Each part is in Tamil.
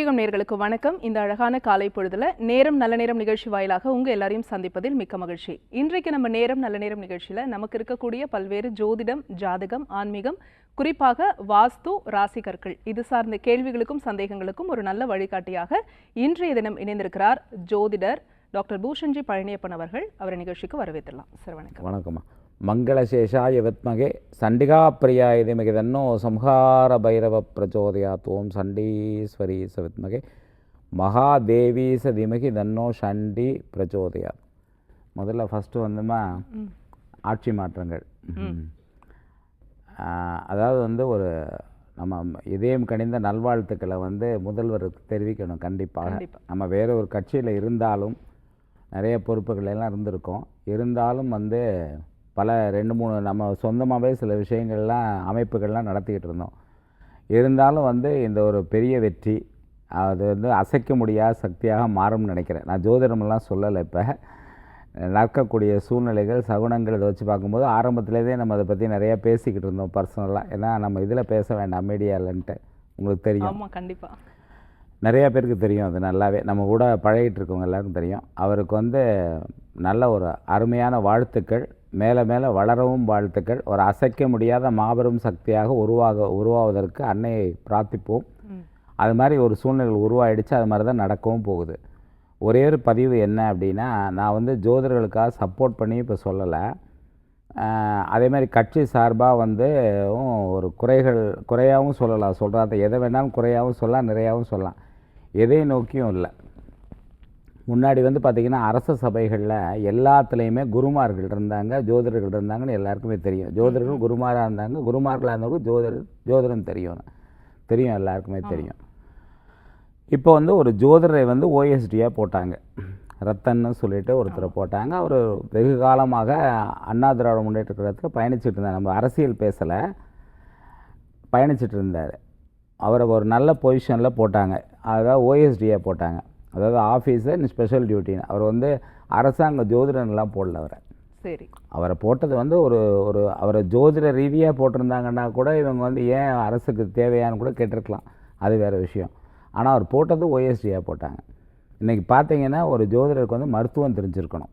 பூர்வீகம் நேயர்களுக்கு வணக்கம். இந்த அழகான காலை பொழுதுல நேரம் நல்ல நேரம் நிகழ்ச்சி வாயிலாக உங்க எல்லாரையும் சந்திப்பதில் மிக்க மகிழ்ச்சி. இன்றைக்கு நம்ம நேரம் நல்ல நேரம் நிகழ்ச்சியில நமக்கு இருக்கக்கூடிய பல்வேறு ஜோதிடம், ஜாதகம், ஆன்மீகம், குறிப்பாக வாஸ்து, ராசி கற்கள் இது சார்ந்த கேள்விகளுக்கும் சந்தேகங்களுக்கும் ஒரு நல்ல வழிகாட்டியாக இன்றைய தினம் இணைந்திருக்கிறார் ஜோதிடர் டாக்டர் பூஷன்ஜி பழனியப்பன் அவர்கள். அவரை நிகழ்ச்சிக்கு வரவேற்றலாம். சார் வணக்கம். வணக்கம்மா. மங்களசேஷாய வித்மகே சண்டிகா பிரியாய திமகே தன்னோ சம்ஹார பைரவ பிரச்சோதயாத். ஓம் சண்டீஸ்வரி சவித்மகே மகாதேவி சதிமகி தன்னோ சண்டி பிரச்சோதயாத். முதல்ல ஃபஸ்ட்டு வந்துமா ஆட்சி மாற்றங்கள். அதாவது ஒரு நம்ம இதயம் கணிந்த நல்வாழ்த்துக்களை முதல்வருக்கு தெரிவிக்கணும். கண்டிப்பாக நம்ம வேறு ஒரு கட்சியில் இருந்தாலும் நிறைய பொறுப்புகள் எல்லாம் இருந்திருக்கோம். இருந்தாலும் பல 2-3 நம்ம சொந்தமாகவே சில விஷயங்கள்லாம் அமைப்புகள்லாம் நடத்திக்கிட்டு இருந்தோம். இருந்தாலும் இந்த ஒரு பெரிய வெற்றி அது அசைக்க முடியாத சக்தியாக மாறும்னு நினைக்கிறேன். நான் ஜோதிடமெல்லாம் சொல்லலை. இப்போ நடக்கக்கூடிய சூழ்நிலைகள், சகுனங்கள் இதை வச்சு பார்க்கும்போது ஆரம்பத்துலேருந்தே நம்ம அதை பற்றி நிறையா பேசிக்கிட்டு இருந்தோம் பர்சனலாக. ஏன்னா நம்ம இதில் பேச வேண்டாம் மீடியாலன்ட்டு உங்களுக்கு தெரியும். ஆமாம், கண்டிப்பாக நிறையா பேருக்கு தெரியும். அது நல்லாவே நம்ம கூட பழகிட்டு இருக்கவங்க எல்லாருக்கும் தெரியும். அவருக்கு நல்ல ஒரு அருமையான வாழ்த்துக்கள், மேலே மேலே வளரவும் வாழ்த்துக்கள். ஒரு அசைக்க முடியாத மாபெரும் சக்தியாக உருவாவதற்கு அன்னையை பிரார்த்திப்போம். அது மாதிரி ஒரு சூழ்நிலை உருவாயிடுச்சு. அது மாதிரி தான் நடக்கவும் போகுது. ஒரே ஒரு பதிவு என்ன அப்படின்னா, நான் ஜோதிடர்களுக்காக சப்போர்ட் பண்ணி இப்போ சொல்லலை. அதே மாதிரி கட்சி சார்பாக ஒரு குறையாகவும் சொல்லலாம். சொல்கிறாத எதை வேணாலும் குறையாகவும் சொல்லலாம், நிறையாகவும் சொல்லலாம். எதையும் நோக்கியும் இல்லை. முன்னாடி பார்த்திங்கன்னா அரச சபைகளில் எல்லாத்துலேயுமே குருமார்கள் இருந்தாங்க, ஜோதிடர்கள் இருந்தாங்கன்னு எல்லாருக்குமே தெரியும். ஜோதிடர்கள் குருமாராக இருந்தாங்க, குருமார்களாக இருந்தவங்க ஜோதிடம் தெரியும் எல்லாருக்குமே தெரியும். இப்போ ஒரு ஜோதிடரை ஓஎஸ்டியாக போட்டாங்க. ரத்தன்னு சொல்லிட்டு ஒருத்தரை போட்டாங்க. அவர் வெகு காலமாக அண்ணா திராவிட முன்னேற்ற கழகத்தில் பயணிச்சுட்டு இருந்தார். நம்ம அரசியல் பேசலை, பயணிச்சுட்டு இருந்தார். அவரை ஒரு நல்ல பொசிஷனில் போட்டாங்க. அதாவது ஓஎஸ்டியாக போட்டாங்க. அதாவது ஆஃபீஸர் இன் ஸ்பெஷல் டியூட்டின்னு. அவர் அரசாங்க ஜோதிடர்லாம் போடல. அவரை போட்டது ஒரு அவரை ஜோதிட ரீதியாக போட்டிருந்தாங்கன்னா கூட இவங்க ஏன் அரசுக்கு தேவையானு கூட கேட்டிருக்கலாம், அது வேறு விஷயம். ஆனால் அவர் போட்டது ஓஎஸ்டியாக போட்டாங்க. இன்றைக்கி பார்த்தீங்கன்னா ஒரு ஜோதிடருக்கு மருத்துவம் தெரிஞ்சிருக்கணும்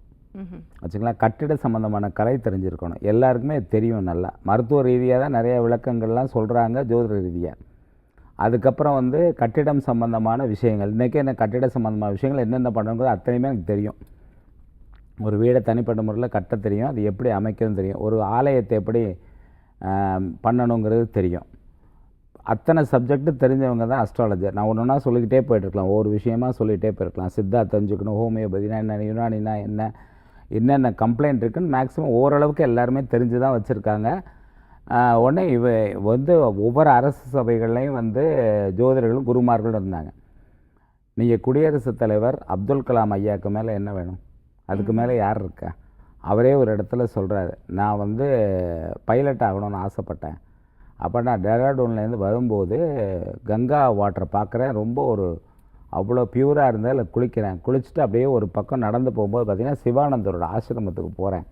வச்சுக்கலாம், கட்டிட சம்மந்தமான கலை தெரிஞ்சிருக்கணும். எல்லாருக்குமே தெரியும் நல்லா. மருத்துவ ரீதியாக தான் நிறைய விளக்கங்கள்லாம் சொல்கிறாங்க ஜோதிட ரீதியாக. அதுக்கப்புறம் கட்டிடம் சம்மந்தமான விஷயங்கள், இன்றைக்கி என்ன கட்டிட சம்மந்தமான விஷயங்கள் என்னென்ன பண்ணணுங்கிறது அத்தனையுமே எனக்கு தெரியும். ஒரு வீடை தனிப்பட்ட முறையில் கட்ட தெரியும், அது எப்படி அமைக்கணும்னு தெரியும், ஒரு ஆலயத்தை எப்படி பண்ணணுங்கிறது தெரியும். அத்தனை சப்ஜெக்ட்டு தெரிஞ்சவங்க தான் அஸ்ட்ராலஜர். நான் ஒன்று ஒன்றா சொல்லிக்கிட்டே போய்ட்டுருக்கலாம், ஒவ்வொரு விஷயமாக சொல்லிகிட்டே போயிருக்கலாம். சித்தா தெரிஞ்சுக்கணும், ஹோமியோபதினா என்ன, யுனானினா என்னென்ன கம்ப்ளைண்ட் இருக்குதுன்னு மேக்ஸிமம் ஓரளவுக்கு எல்லாருமே தெரிஞ்சு தான் வச்சுருக்காங்க. உடனே ஒவ்வொரு அரசு சபைகள்லையும் ஜோதிடர்களும் குருமார்களும் இருந்தாங்க. நீங்கள் குடியரசுத் தலைவர் அப்துல் கலாம் ஐயாவுக்கு மேலே என்ன வேணும்? அதுக்கு மேலே யார் இருக்கா? அவரே ஒரு இடத்துல சொல்கிறாரு, நான் பைலட் ஆகணும்னு ஆசைப்பட்டேன். அப்போ நான் டெராடூன்லேருந்து வரும்போது கங்கா வாட்டரை பார்க்குறேன், ரொம்ப அவ்வளோ பியூராக இருந்தால் அதில் குளிக்கிறேன். குளிச்சுட்டு அப்படியே ஒரு பக்கம் நடந்து போகும்போது பார்த்திங்கன்னா சிவானந்தரோட ஆசிரமத்துக்கு போகிறேன்.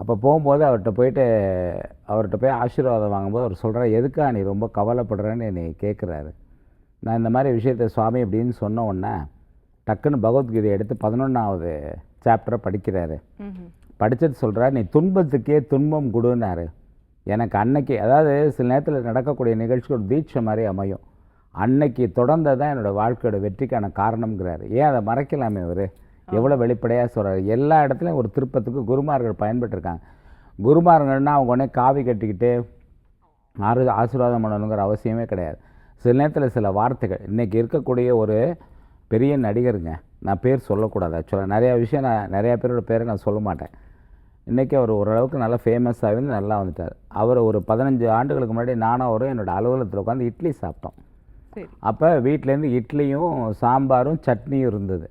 அப்போ போகும்போது அவர்கிட்ட போய் ஆசீர்வாதம் வாங்கும்போது அவர் சொல்கிறார், எதுக்கா நீ ரொம்ப கவலைப்படுறேன்னு என்னை கேட்குறாரு. நான் இந்த மாதிரி விஷயத்தை சுவாமி அப்படின்னு சொன்ன உடனே டக்குன்னு பகவத்கீதை எடுத்து 11வது சாப்டரை படிக்கிறாரு. படிச்சுட்டு சொல்கிறார், நீ துன்பத்துக்கே துன்பம் கொடுன்னாரு. எனக்கு அன்னைக்கு, அதாவது சில நேரத்தில் நடக்கக்கூடிய நிகழ்ச்சி ஒரு தீட்சை மாதிரி அமையும். அன்னைக்கு தொடர்ந்தது தான் என்னோடய வாழ்க்கையோட வெற்றிக்கான காரணம்ங்கிறாரு. ஏன் அதை மறைக்கலாமே? அவர் எவ்வளோ வெளிப்படையாக சொல்கிறார். எல்லா இடத்துலையும் ஒரு திருப்பத்துக்கு குருமார்கள் பயன்பட்டுருக்காங்க. குருமார்கள்னால் அவங்க உடனே காவி கட்டிக்கிட்டு ஆசீர்வாதம் பண்ணணுங்கிற அவசியமே கிடையாது. சில நேரத்தில் சில வார்த்தைகள், இன்றைக்கி இருக்கக்கூடிய ஒரு பெரிய நடிகருங்க, நான் பேர் சொல்லக்கூடாது ஆக்சுவலாக, நிறையா விஷயம் நான் நிறையா பேரோட பேரை நான் சொல்ல மாட்டேன். இன்றைக்கி அவர் ஓரளவுக்கு நல்லா ஃபேமஸாகவே நல்லா வந்துட்டார். அவர் ஒரு 15 ஆண்டுகளுக்கு முன்னாடி நானும் அவரும் என்னோடய அலுவலகத்தில் உட்காந்து இட்லி சாப்பிட்டோம். அப்போ வீட்டிலேருந்து இட்லியும் சாம்பாரும் சட்னியும் இருந்தது.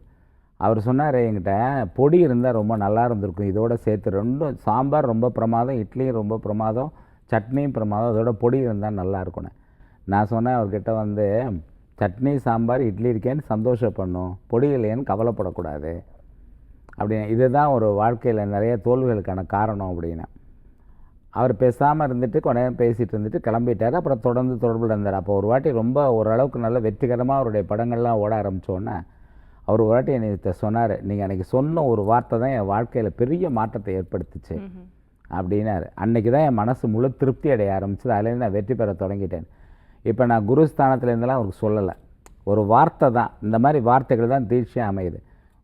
அவர் சொன்னார் என்கிட்ட, பொடி இருந்தால் ரொம்ப நல்லா இருந்திருக்கும், இதோட சேர்த்து சாம்பார் ரொம்ப பிரமாதம், இட்லியும் ரொம்ப பிரமாதம், சட்னியும் பிரமாதம், அதோட பொடி இருந்தால் நல்லா இருக்கும்னு. நான் சொன்னேன் அவர்கிட்ட, சட்னி சாம்பார் இட்லி இருக்கேன்னு சந்தோஷப்படணும், பொடி இல்லையேன்னு கவலைப்படக்கூடாது அப்படின்னு. இதுதான் ஒரு வாழ்க்கையில் நிறைய தோல்விகளுக்கான காரணம் அப்படின்னு. அவர் பேசாமல் இருந்துட்டு கொஞ்ச நேரம் பேசிகிட்டு இருந்துட்டு கிளம்பிட்டார். அப்புறம் தொடர்ந்து தொடர்பில் இருந்தார். அப்போ ஒரு வாட்டி ரொம்ப ஓரளவுக்கு நல்ல வெற்றிகரமாக அவருடைய படங்கள்லாம் ஓட ஆரம்பித்தோன்னே அவர் ஒரு வாட்டி என்னை சொன்னார், நீங்கள் அன்றைக்கி சொன்ன ஒரு வார்த்தை தான் என் வாழ்க்கையில் பெரிய மாற்றத்தை ஏற்படுத்துச்சு அப்படின்னாரு. அன்றைக்கி தான் என் மனசு முழு திருப்தி அடைய ஆரம்பிச்சது. அதுலேருந்து நான் வெற்றி பெற தொடங்கிட்டேன். இப்போ நான் குருஸ்தானத்துலேருந்தெல்லாம் அவருக்கு சொல்லலை, ஒரு வார்த்தை தான், இந்த மாதிரி வார்த்தைகள் தான் தீட்சையாக அமையுது.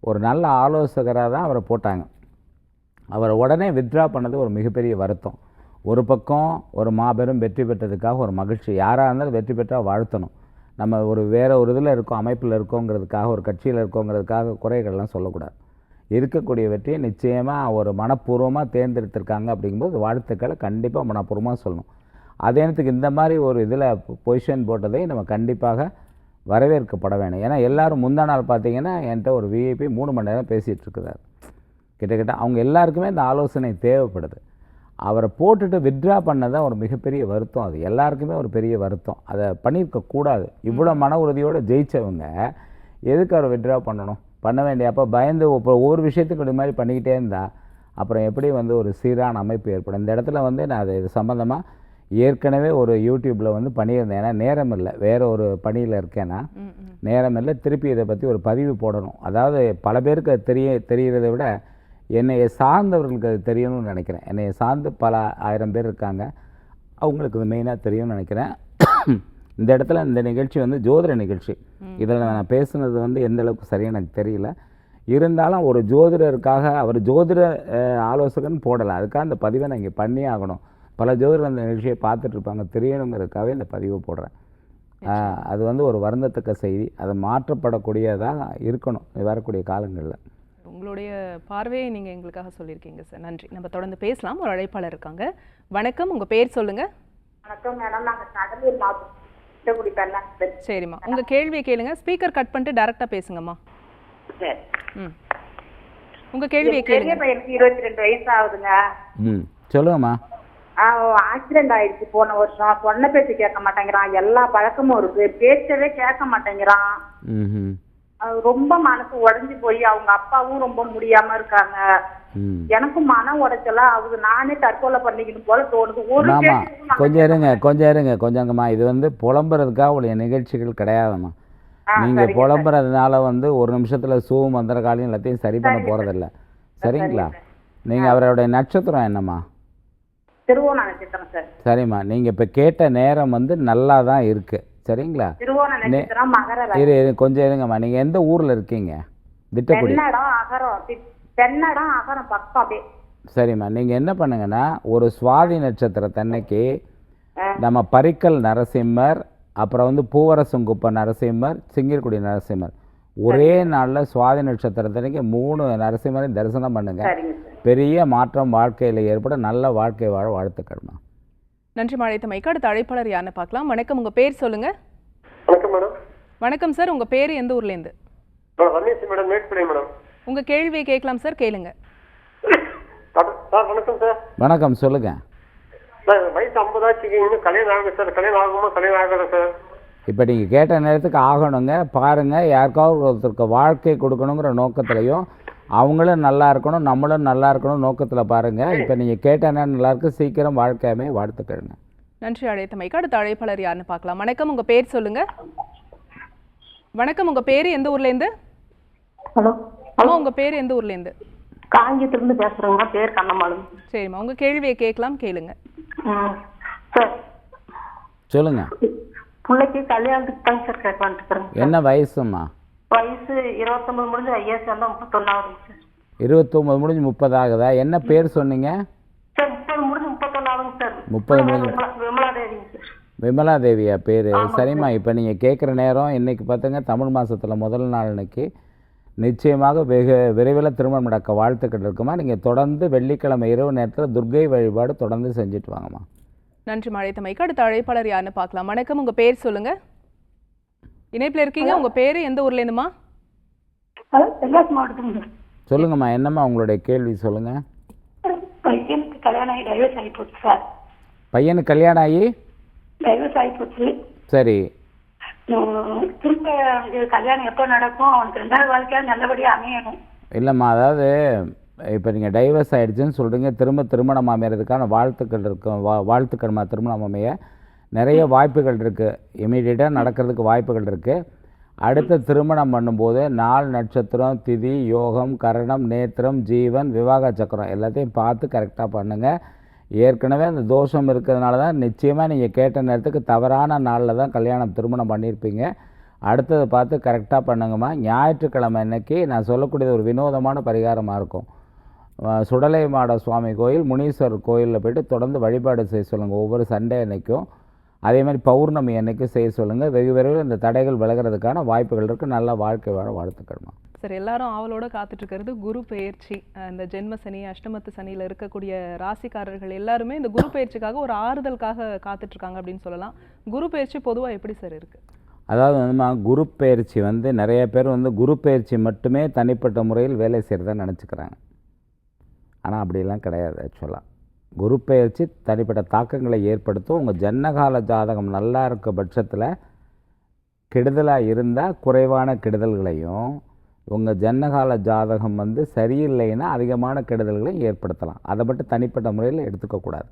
ஒரு நல்ல ஆலோசகராக தான் அவரை போட்டாங்க. அவரை உடனே வித்ட்ரா பண்ணது ஒரு மிகப்பெரிய வருத்தம். ஒரு பக்கம் ஒரு மாபெரும் வெற்றி பெற்றதுக்காக ஒரு மகிழ்ச்சி, யாராக இருந்தாலும் வெற்றி பெற்றால் வாழ்த்தணும். நம்ம ஒரு வேறு ஒரு இதில் இருக்கோம், அமைப்பில் இருக்கோங்கிறதுக்காக, ஒரு கட்சியில் இருக்கோங்கிறதுக்காக குறைகள்லாம் சொல்லக்கூடாது. இருக்கக்கூடிய வெற்றியை நிச்சயமாக ஒரு மனப்பூர்வமாக தேர்ந்தெடுத்திருக்காங்க. அப்படிங்கும்போது வாழ்த்துக்களை கண்டிப்பாக மனப்பூர்வமாக சொல்லணும். அதே நேரத்துக்கு இந்த மாதிரி ஒரு இதில் பொசிஷன் போட்டதை நம்ம கண்டிப்பாக வரவேற்கப்பட வேணும். ஏன்னா எல்லோரும் முந்தா நாள் பார்த்தீங்கன்னா என்கிட்ட ஒரு விஐபி 3 மணி நேரம் பேசிகிட்டு இருக்கிறார். கிட்டத்தட்ட அவங்க எல்லாருக்குமே இந்த ஆலோசனை தேவைப்படுது. அவரை போட்டுட்டு வித்ட்ரா பண்ணதான் ஒரு மிகப்பெரிய வருத்தம். அது எல்லாருக்குமே ஒரு பெரிய வருத்தம். அதை பண்ணியிருக்கக்கூடாது. இவ்வளோ மன உறுதியோடு ஜெயித்தவங்க எதுக்கு அவரை வித்ட்ரா பண்ணணும்? பண்ண வேண்டிய அப்போ பயந்து ஒவ்வொரு விஷயத்துக்கு இது மாதிரி பண்ணிக்கிட்டே இருந்தால் அப்புறம் எப்படி ஒரு சீரான அமைப்பு ஏற்படும். இந்த இடத்துல நான் அது இது சம்மந்தமாக ஏற்கனவே ஒரு யூடியூப்பில் பண்ணியிருந்தேன். ஏன்னா நேரம் இல்லை, வேறு ஒரு பணியில் இருக்கேன்னா நேரம் இல்லை. திருப்பி இதை பற்றி ஒரு பதிவு போடணும். அதாவது பல பேருக்கு அது தெரிகிறத விட என்னையை சார்ந்தவர்களுக்கு அது தெரியணும்னு நினைக்கிறேன். என்னையை சார்ந்து பல 1000 பேர் இருக்காங்க, அவங்களுக்கு இது மெயினாக தெரியும்னு நினைக்கிறேன். இந்த இடத்துல இந்த நிகழ்ச்சி ஜோதிட நிகழ்ச்சி. இதில் நான் பேசுனது எந்த அளவுக்கு சரியாக எனக்கு தெரியல. இருந்தாலும் ஒரு ஜோதிடருக்காக அவர் ஜோதிட ஆலோசகன் போடலை, அதுக்காக இந்த பதிவை நான் இங்கே பண்ணியே ஆகணும். பல ஜோதிடர் அந்த நிகழ்ச்சியை பார்த்துட்ருப்பாங்க, தெரியணுங்கிறதுக்காகவே இந்த பதிவை போடுறேன். அது ஒரு வருந்தத்தக்க செய்தி. அது மாற்றப்படக்கூடியதாக இருக்கணும் வரக்கூடிய காலங்களில். உங்களுடைய பார்வையை நீங்கள் எங்களுக்காக சொல்லியிருக்கீங்க சார், நன்றி. நம்ம தொடர்ந்து பேசலாம். ஒரு அழைப்பாளர் இருக்காங்க. வணக்கம், உங்கள் பேர் சொல்லுங்கள். வணக்கம் மேடம், நாங்கள் கடலூர் மாவட்டம். சரிம்மா, உங்கள் கேள்வியை கேளுங்க. ஸ்பீக்கர் கட் பண்ணிட்டு டேரெக்டாக பேசுங்கம்மா. சரி. உங்கள் கேள்வியை கேளுங்க. எனக்கு 22 வயசு ஆகுதுங்க. சொல்லுங்கம்மா. ஆக்சிடென்ட் ஆயிடுச்சு போன வருஷம். சொன்ன பேச்சு கேட்க மாட்டேங்கிறான், எல்லா பழக்கமும் இருக்கு, பேச்சவே கேட்க மாட்டேங்கிறான். ரொம்ப மனசு உடைஞ்சு போய் அவங்க அப்பாவும் ரொம்ப முடியாம இருக்காங்க. எனக்கும் மன உடைச்சலா ஆகுது, நானே தற்கொலை பண்ணிக்கணும் போல தோணுது. கொஞ்சம் இருங்கம்மா. இது புலம்புறதுக்காக உடைய நிகழ்ச்சிகள் கிடையாதும்மா. நீங்க புலம்புறதுனால ஒரு நிமிஷத்துல சூவும் மந்திரகாலையும் எல்லாத்தையும் சரி பண்ண போறதில்ல, சரிங்களா? நீங்க அவருடைய நட்சத்திரம் என்னம்மா? திருவோண நட்சத்திரம் சார். சரிம்மா, நீங்க இப்ப கேட்ட நேரம் நல்லா தான் இருக்கு, சரிங்களா? கொஞ்சம் இருங்கம்மா. நீங்க எந்த ஊர்ல இருக்கீங்க? திட்டக்குடி. சரிம்மா, நீங்க என்ன பண்ணுங்கன்னா ஒரு சுவாதி நட்சத்திரத்தன்னைக்கு நம்ம பரிக்கல் நரசிம்மர், அப்புறம் பூவரசங்குப்ப நரசிம்மர், சிங்கிர்குடி நரசிம்மர் ஒரே நாளில் சுவாதி நட்சத்திரத்தன்னைக்கு 3 நரசிம்மரையும் தரிசனம் பண்ணுங்க. பெரிய மாற்றம் வாழ்க்கையில் ஏற்பட நல்ல வாழ்க்கை வாழ வாழ்த்துக்கள்மா. நன்றி மழைத்தமைக்கு. அடுத்த அழைப்பாளர் யாருன்னு பார்க்கலாம். வணக்கம், உங்க பேர் சொல்லுங்க. வணக்கம் மேடம். வணக்கம் சார், உங்க பேர் எந்த ஊர்ல இருந்து? ரமேஷ் மேடம், மேட்பளை மேடம். உங்க கேள்வியை கேட்கலாம் சார், கேளுங்க. சார் வணக்கம் சார். வணக்கம், சொல்லுங்க. சார் வயசு 50 ஆச்சுங்க, இன்னும் கல்யாணம் ஆகுது சார். கல்யாணம் ஆகுமா கல்யாணம் ஆகல சார்? இப்போ நீங்கள் கேட்ட நேரத்துக்கு ஆகணுங்க. பாருங்கள், யாருக்காவது ஒருத்தருக்கு வாழ்க்கை கொடுக்கணுங்கிற நோக்கத்துலையும் அவங்களும் நல்லா இருக்கணும் நம்மளும் நல்லா இருக்கணும் நோக்கத்தில் பாருங்கள். இப்போ நீங்கள் கேட்ட நேரம் நல்லா இருக்கு, சீக்கிரம் வாழ்க்கையாமே வாழ்த்துக்கள்ங்க. நன்றி அழைத்தமைக்கு. அடுத்த அழைப்பாளர் யாருன்னு பார்க்கலாம். வணக்கம், உங்கள் பேர் சொல்லுங்க. வணக்கம், உங்கள் பேர் எந்த ஊர்லேருந்து? ஹலோ அம்மா, உங்கள் பேர் எந்த ஊர்லேருந்து? காஞ்சியத்துலேருந்து பேசுகிறேங்க. பேர் கண்ணம்மாளுங்க. சரிம்மா, உங்கள் கேள்வியை கேட்கலாம், கேளுங்க. சார் சொல்லுங்க. பிள்ளைக்கு கல்யாணத்துக்கு தாங்க சார் கேட்கலான்ட்டு. என்ன வயசுமா? வயசு 29 முடிஞ்சு ஐஏஎஸ் வந்தால் 31 ஆகுதுங்க சார். 29 முடிஞ்சு 30 ஆகுதா? என்ன பேர் சொன்னீங்க? சார் 30 முடிஞ்சு 31 ஆகுதுங்க சார். 30 முடிஞ்சு விமலா தேவிங்க சார். விமலா தேவியா பேர்? சரிம்மா, இப்போ நீங்கள் கேட்குற நேரம் இன்னைக்கு பார்த்துங்க, தமிழ் மாதத்தில் முதல் நாள் இன்னைக்கு. நிச்சயமாக வெகு விரைவில் திருமணம் நடக்க வாழ்த்துக்கள் இருக்குமா. நீங்கள் தொடர்ந்து வெள்ளிக்கிழமை இரவு நேரத்தில் துர்க்கை வழிபாடு தொடர்ந்து செஞ்சுட்டு வாங்கம்மா. நன்றி மழைத்தமைக்கு. அடுத்த அழைப்பாளர் யாருன்னு பார்க்கலாம். வணக்கம், உங்கள் பேர் சொல்லுங்க. இணைப்பில் இருக்கீங்க. உங்கள் பேர் எந்த ஊர்லேருந்துமா? தென்காசி மாவட்டத்துங்க. சொல்லுங்கம்மா, என்னம்மா உங்களுடைய கேள்வி சொல்லுங்க. பையனுக்கு கல்யாணம் ஆகி டைவர்ஸ் ஆகி போச்சு சார். பையனுக்கு கல்யாணம் ஆகி டைவர்ஸ் ஆகி போச்சு. சரி. திரும்ப கல்யாணம் எப்போ நடக்கும்? அவனுக்கு 2வது வாழ்க்கையாக நல்லபடியாக அமையணும். இல்லைம்மா, அதாவது இப்போ நீங்கள் டைவர்ஸ் ஆகிடுச்சுன்னு சொல்கிறீங்க, திரும்ப திருமணம் அமைகிறதுக்கான வாழ்த்துக்கள் இருக்கும். வாழ்த்துக்கள்மா, திருமணம் அமைய நிறைய வாய்ப்புகள் இருக்குது. இமீடியட்டாக நடக்கிறதுக்கு வாய்ப்புகள் இருக்குது. அடுத்த திருமணம் பண்ணும்போது நாள், நட்சத்திரம், திதி, யோகம், கரணம், நேத்திரம், ஜீவன், விவாக சக்கரம் எல்லாத்தையும் பார்த்து கரெக்டாக பண்ணுங்கள். ஏற்கனவே அந்த தோஷம் இருக்கிறதுனால தான் நிச்சயமாக நீங்கள் கேட்ட நேரத்துக்கு தவறான நாளில் தான் கல்யாணம் திருமணம் பண்ணியிருப்பீங்க. அடுத்ததை பார்த்து கரெக்டாக பண்ணுங்கம்மா. ஞாயிற்றுக்கிழமை அன்னைக்கு நான் சொல்லக்கூடியது ஒரு வினோதமான பரிகாரமாக இருக்கும். சுடலை மாட சுவாமி கோயில், முனீஸ்வரர் கோயிலில் போய்ட்டு தொடர்ந்து வழிபாடு செய்ய சொல்லுங்கள் ஒவ்வொரு சண்டே அன்னைக்கும். அதே மாதிரி பௌர்ணமி அன்னைக்கு செய்ய சொல்லுங்கள். வெகு விரைவில் இந்த தடைகள் விலகிறதுக்கான வாய்ப்புகள் இருக்குது. நல்ல வாழ்க்கை வாழ வாழ்த்துக்கள்மா. சார், எல்லாரும் ஆவலோட காத்துட்டு இருக்கிறது குரு பெயர்ச்சி. இந்த ஜென்ம சனி, அஷ்டமத்து சனியில் இருக்கக்கூடிய ராசிக்காரர்கள் எல்லாருமே இந்த குரு பெயர்ச்சிக்காக ஒரு ஆறுதலுக்காக காத்துட்டு இருக்காங்க அப்படின்னு சொல்லலாம். குரு பெயர்ச்சி பொதுவாக எப்படி சார் இருக்குது? அதாவது வந்துமா, குரு பெயர்ச்சி நிறைய பேர் குரு பெயர்ச்சி மட்டுமே தனிப்பட்ட முறையில் வேலை செய்கிறதா நினச்சிக்கிறாங்க. ஆனால் அப்படிலாம் கிடையாது. ஆக்சுவலாக குரு பெயர்ச்சி தனிப்பட்ட தாக்கங்களை ஏற்படுத்தும். உங்கள் ஜன்னகால ஜாதகம் நல்லா இருக்க பட்சத்தில் கெடுதலாக இருந்தால் குறைவான கெடுதல்களையும், உங்கள் ஜன்னகால ஜாதகம் சரியில்லைன்னா அதிகமான கெடுதல்களையும் ஏற்படுத்தலாம். அதை மட்டும் தனிப்பட்ட முறையில் எடுத்துக்கக்கூடாது.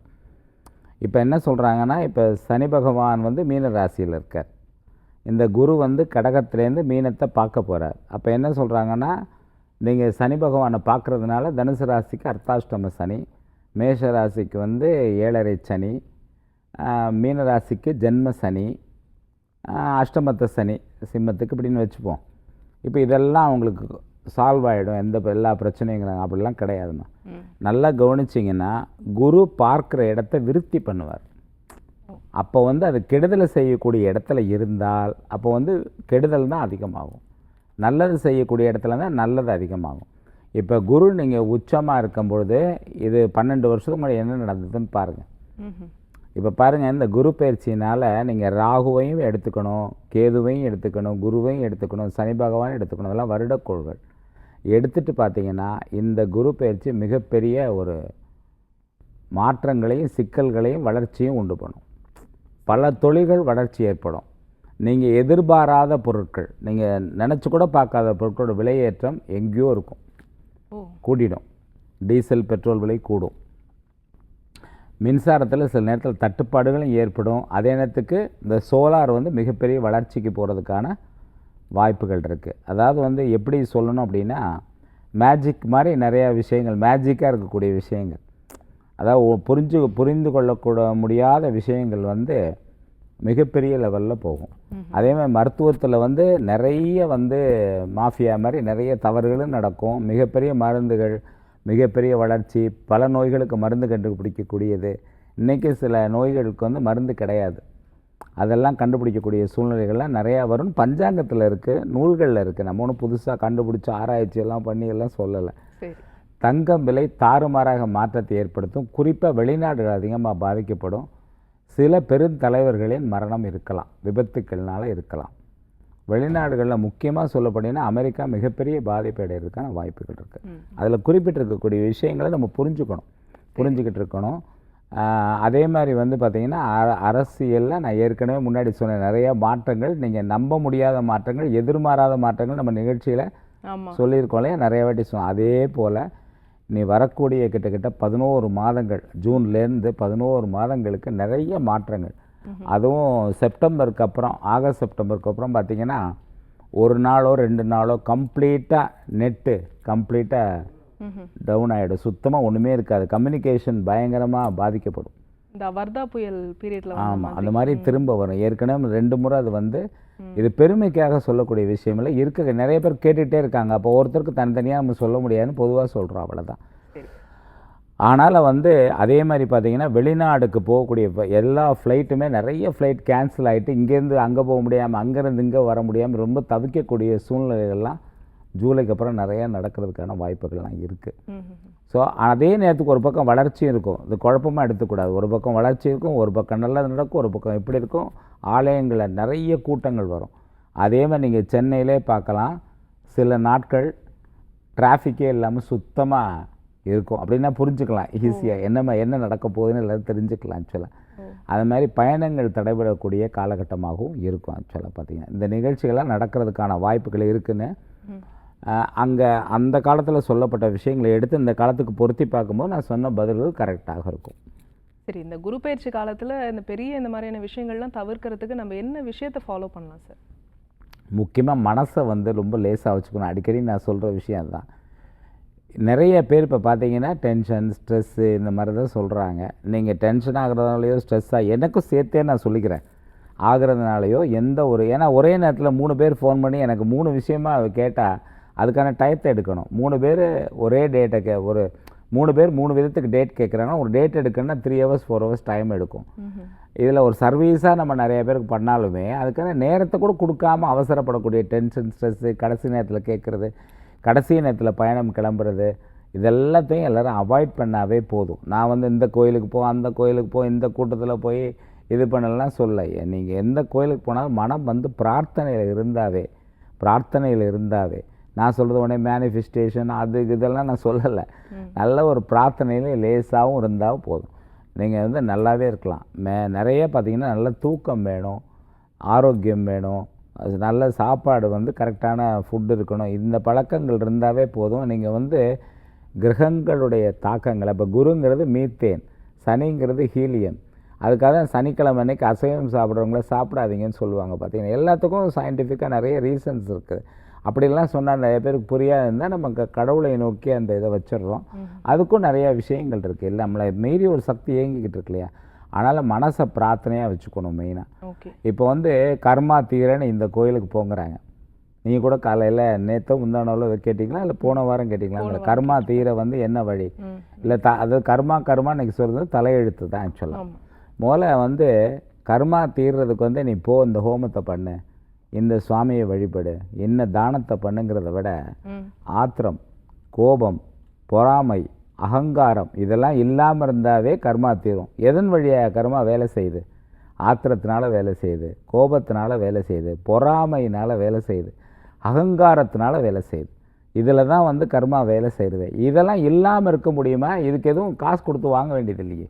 இப்போ என்ன சொல்கிறாங்கன்னா, இப்போ சனி பகவான் மீன ராசியில் இருக்கார். இந்த குரு கடகத்திலேருந்து மீனத்தை பார்க்க போகிறார். அப்போ என்ன சொல்கிறாங்கன்னா, நீங்கள் சனி பகவானை பார்க்குறதுனால தனுசு ராசிக்கு அர்த்தாஷ்டம சனி, மேஷ ராசிக்கு 7.5 சனி, மீன ராசிக்கு ஜென்ம சனி, அஷ்டமத்த சனி சிம்மத்துக்கு இப்படின்னு வச்சுப்போம். இப்போ இதெல்லாம் அவங்களுக்கு சால்வ் ஆகிடும், எல்லா பிரச்சனைங்கிறாங்க. அப்படிலாம் கிடையாதுமா. நல்லா கவனிச்சிங்கன்னா, குரு பார்க்குற இடத்த விருத்தி பண்ணுவார். அப்போ அது கெடுதலை செய்யக்கூடிய இடத்துல இருந்தால் அப்போ கெடுதல் தான் அதிகமாகும். நல்லது செய்யக்கூடிய இடத்துல தான் நல்லது அதிகமாகும். இப்போ குரு நீங்கள் உச்சமாக இருக்கும்பொழுது இது 12 வருஷத்துக்கு முன்னாடி என்ன நடந்ததுன்னு பாருங்கள். இப்போ பாருங்கள், இந்த குரு பயிற்சினால் நீங்கள் ராகுவையும் எடுத்துக்கணும், கேதுவையும் எடுத்துக்கணும், குருவையும் எடுத்துக்கணும், சனி பகவான் எடுத்துக்கணும். அதெல்லாம் வருடக்கோள்கள் எடுத்துகிட்டு பார்த்தீங்கன்னா இந்த குரு பயிற்சி மிகப்பெரிய ஒரு மாற்றங்களையும் சிக்கல்களையும் வளர்ச்சியும் உண்டு பண்ணும். பல தொழில்கள் வளர்ச்சி ஏற்படும். நீங்கள் எதிர்பாராத பொருட்கள், நீங்கள் நினச்சி கூட பார்க்காத பொருட்களோட விலையேற்றம் எங்கேயோ இருக்கும், கூடிடும். டீசல் பெட்ரோல் விலை கூடும். மின்சாரத்தில் சில நேரத்தில் தட்டுப்பாடுகளும் ஏற்படும். அதே நேரத்துக்கு இந்த சோலார் மிகப்பெரிய வளர்ச்சிக்கு போகிறதுக்கான வாய்ப்புகள் இருக்குது. அதாவது எப்படி சொல்லணும் அப்படின்னா, மேஜிக் மாதிரி நிறையா விஷயங்கள், மேஜிக்காக இருக்கக்கூடிய விஷயங்கள், அதாவது புரிந்து கொள்ளக்கூட முடியாத விஷயங்கள் மிகப்பெரிய லெவலில் போகும். அதே மாதிரி மருத்துவத்தில் நிறைய மாஃபியா மாதிரி நிறைய தவறுகளும் நடக்கும். மிகப்பெரிய மருந்துகள், மிகப்பெரிய வளர்ச்சி, பல நோய்களுக்கு மருந்து கண்டுபிடிக்கக்கூடியது. இன்றைக்கி சில நோய்களுக்கு மருந்து கிடையாது. அதெல்லாம் கண்டுபிடிக்கக்கூடிய சூழ்நிலைகள்லாம் நிறையா வரும். பஞ்சாங்கத்தில் இருக்குது, நூல்களில் இருக்குது. நம்ம ஒன்றும் புதுசாக கண்டுபிடிச்சி ஆராய்ச்சியெல்லாம் பண்ணி எல்லாம் சொல்லலை. தங்கம் விலை தாறுமாறாக மாற்றத்தை ஏற்படுத்தும். குறிப்பாக வெளிநாடுகள் அதிகமாக பாதிக்கப்படும். சில பெருந்தலைவர்களின் மரணம் இருக்கலாம், விபத்துக்கள்னால இருக்கலாம். வெளிநாடுகளில் முக்கியமாக சொல்லப்படினா அமெரிக்கா மிகப்பெரிய பாதிப்பு அடைகிறதுக்கான வாய்ப்புகள் இருக்குது. அதில் குறிப்பிட்டிருக்கக்கூடிய விஷயங்களை நம்ம புரிஞ்சுக்கிட்டு இருக்கணும். அதே மாதிரி பார்த்திங்கன்னா அரசியலில் நான் ஏற்கனவே முன்னாடி சொன்ன நிறையா மாற்றங்கள், நீங்கள் நம்ப முடியாத மாற்றங்கள், எதிர்பாராத மாற்றங்கள் நம்ம நிகழ்ச்சியில் சொல்லியிருக்கோம் இல்லையா, நிறைய வாட்டி சொன்னோம். அதே போல் நீ வரக்கூடிய கிட்டத்தட்ட 11 மாதங்கள், ஜூன்லேருந்து 11 மாதங்களுக்கு நிறைய மாற்றங்கள். அதுவும் செப்டம்பருக்கு அப்புறம், ஆகஸ்ட் செப்டம்பருக்கு அப்புறம் பார்த்திங்கன்னா ஒரு நாளோ 2 நாளோ கம்ப்ளீட்டாக நெட்டு கம்ப்ளீட்டாக டவுன் ஆகிடும். சுத்தமாக ஒன்றுமே இருக்காது. கம்யூனிகேஷன் பயங்கரமாக பாதிக்கப்படும். இந்த வர்தா புயல் பீரியட்ல ஆமாம், அந்த மாதிரி திரும்ப வரும். ஏற்கனவே 2 முறை அது இது பெருமைக்காக சொல்லக்கூடிய விஷயம் இல்லை. இருக்க நிறைய பேர் கேட்டுகிட்டே இருக்காங்க. அப்போ ஒருத்தருக்கு தனித்தனியாக நம்ம சொல்ல முடியாதுன்னு பொதுவாக சொல்கிறோம், அவ்வளோதான். ஆனால் அதே மாதிரி பார்த்திங்கன்னா வெளிநாடுக்கு போகக்கூடிய எல்லா ஃப்ளைட்டுமே நிறைய ஃப்ளைட் கேன்சல் ஆகிட்டு இங்கேருந்து அங்கே போக முடியாமல், அங்கேருந்து இங்கே வர முடியாமல் ரொம்ப தவிக்கக்கூடிய சூழ்நிலைகள்லாம் ஜூலைக்கு அப்புறம் நிறையா நடக்கிறதுக்கான வாய்ப்புகள்லாம் இருக்குது. ஸோ அதே நேரத்துக்கு ஒரு பக்கம் வளர்ச்சியும் இருக்கும். இது குழப்பமாக எடுத்துக்கூடாது. ஒரு பக்கம் வளர்ச்சி இருக்கும், ஒரு பக்கம் நல்லது நடக்கும், ஒரு பக்கம் எப்படி இருக்கும், ஆலயங்களில் நிறைய கூட்டங்கள் வரும். அதே மாதிரி நீங்கள் சென்னையிலே பார்க்கலாம், சில நாட்கள் டிராஃபிக்கே இல்லாமல் சுத்தமாக இருக்கும். அப்படின்னா புரிஞ்சுக்கலாம் ஈஸியாக என்ன நடக்க போகுதுன்னு எல்லோரும் தெரிஞ்சுக்கலாம். ஆக்சுவலாக அது மாதிரி பயணங்கள் தடைபடக்கூடிய காலகட்டமாகவும் இருக்கும். ஆக்சுவலாக பார்த்திங்கன்னா இந்த நிகழ்ச்சிகள்லாம் நடக்கிறதுக்கான வாய்ப்புகள் இருக்குதுன்னு அங்கே அந்த காலத்தில் சொல்லப்பட்ட விஷயங்களை எடுத்து இந்த காலத்துக்கு பொருத்தி பார்க்கும்போது நான் சொன்ன பதில்கள் கரெக்டாக இருக்கும். சரி, இந்த குரு பயிற்சி காலத்தில் இந்த பெரிய இந்த மாதிரியான விஷயங்கள்லாம் தவிர்க்கிறதுக்கு நம்ம என்ன விஷயத்தை ஃபாலோ பண்ணலாம் சார்? முக்கியமாக மனசை வந்து ரொம்ப லேசாக வச்சுக்கணும். அடிக்கடி நான் சொல்கிற விஷயம் அதுதான். நிறைய பேர் இப்போ பார்த்தீங்கன்னா டென்ஷன், ஸ்ட்ரெஸ்ஸு இந்த மாதிரி தான் சொல்கிறாங்க. நீங்கள் டென்ஷன் ஆகிறதுனாலையோ ஸ்ட்ரெஸ்ஸாக எனக்கும் சேர்த்தே நான் சொல்லிக்கிறேன் ஆகிறதுனாலையோ எந்த ஒரு, ஏன்னா ஒரே நேரத்தில் 3 பேர் ஃபோன் பண்ணி எனக்கு 3 விஷயமா கேட்டால் அதுக்கான டயத்தை எடுக்கணும். 3 பேர் ஒரே டேட்டை ஒரு 3 பேர் 3 விதத்துக்கு டேட் கேட்குறாங்கன்னா ஒரு டேட் எடுக்கணும்னா 3 hours 4 hours டைம் எடுக்கும். இதில் ஒரு சர்வீஸாக நம்ம நிறைய பேருக்கு பண்ணாலுமே அதுக்கான நேரத்தை கூட கொடுக்காம அவசரப்படக்கூடிய டென்ஷன், ஸ்ட்ரெஸ்ஸு, கடைசி நேரத்தில் கேட்குறது, கடைசி நேரத்தில் பயணம் கிளம்புறது, இதெல்லாத்தையும் எல்லோரும் அவாய்ட் பண்ணாவே போதும். நான் வந்து இந்த கோயிலுக்கு போ, அந்த கோயிலுக்கு போ, இந்த கூட்டத்தில் போய் இது பண்ணலாம் சொல்ல. நீங்கள் எந்த கோயிலுக்கு போனாலும் மனம் வந்து பிரார்த்தனையில் இருந்தாவே நான் சொல்கிறது உடனே மேனிஃபெஸ்டேஷன் அது இதெல்லாம் நான் சொல்லலை. நல்ல ஒரு பிரார்த்தனையில் லேசாகவும் இருந்தால் போதும். நீங்கள் வந்து நல்லாவே இருக்கலாம். நிறைய பார்த்திங்கன்னா நல்ல தூக்கம் வேணும், ஆரோக்கியம் வேணும், அது நல்ல சாப்பாடு வந்து கரெக்டான ஃபுட்டு இருக்கணும். இந்த பழக்கங்கள் இருந்தாவே போதும். நீங்கள் வந்து கிரகங்களுடைய தாக்கங்களை, இப்போ குருங்கிறது மீத்தேன், சனிங்கிறது ஹீலியம். அதுக்காக தான் சனிக்கிழமை அன்றைக்கி அசைவம் சாப்பிட்றவங்கள சாப்பிடாதீங்கன்னு சொல்லுவாங்க. பார்த்தீங்கன்னா எல்லாத்துக்கும் சயின்டிஃபிக்காக நிறைய ரீசன்ஸ் இருக்குது. அப்படிலாம் சொன்னால் நிறைய பேருக்கு புரியாது இருந்தால் நம்ம கடவுளை நோக்கி அந்த இதை வச்சிடுறோம். அதுக்கும் நிறைய விஷயங்கள் இருக்குது. இல்லை நம்மளை மீறி ஒரு சக்தி இயங்கிக்கிட்டு இருக்கு இல்லையா? அதனால் மனசை பிரார்த்தனையாக வச்சுக்கணும் மெயினாக. இப்போ வந்து கர்மா தீரன்னு இந்த கோயிலுக்கு போங்கிறாங்க. நீங்கள் கூட காலையில் நேற்று முந்தானவில் கேட்டிங்களா இல்லை போன வாரம் கேட்டிங்களா? இந்த கர்மா தீர வந்து என்ன வழி இல்லை அது கர்மா இன்றைக்கி சொல்கிறது தலையெழுத்து தான் ஆக்சுவலாக. முதல்ல வந்து கர்மா தீர்றதுக்கு வந்து நீ போ, இந்த ஹோமத்தை பண்ணு, இந்த சுவாமியை வழிபடு, என்ன தானத்தை பண்ணுங்கிறத விட ஆத்திரம், கோபம், பொறாமை, அகங்காரம் இதெல்லாம் இல்லாமல் இருந்தாவே கர்மா தீரும். எதன் வழியாக கர்மா வேலை செய்யுது? ஆத்திரத்தினால வேலை செய்யுது, கோபத்தினால வேலை செய்யுது, பொறாமையினால் வேலை செய்யுது, அகங்காரத்தினால வேலை செய்யுது. இதில் தான் வந்து கர்மா வேலை செய்கிறது. இதெல்லாம் இல்லாமல் இருக்க முடியுமா? இதுக்கு எதுவும் காசு கொடுத்து வாங்க வேண்டியது இல்லையே,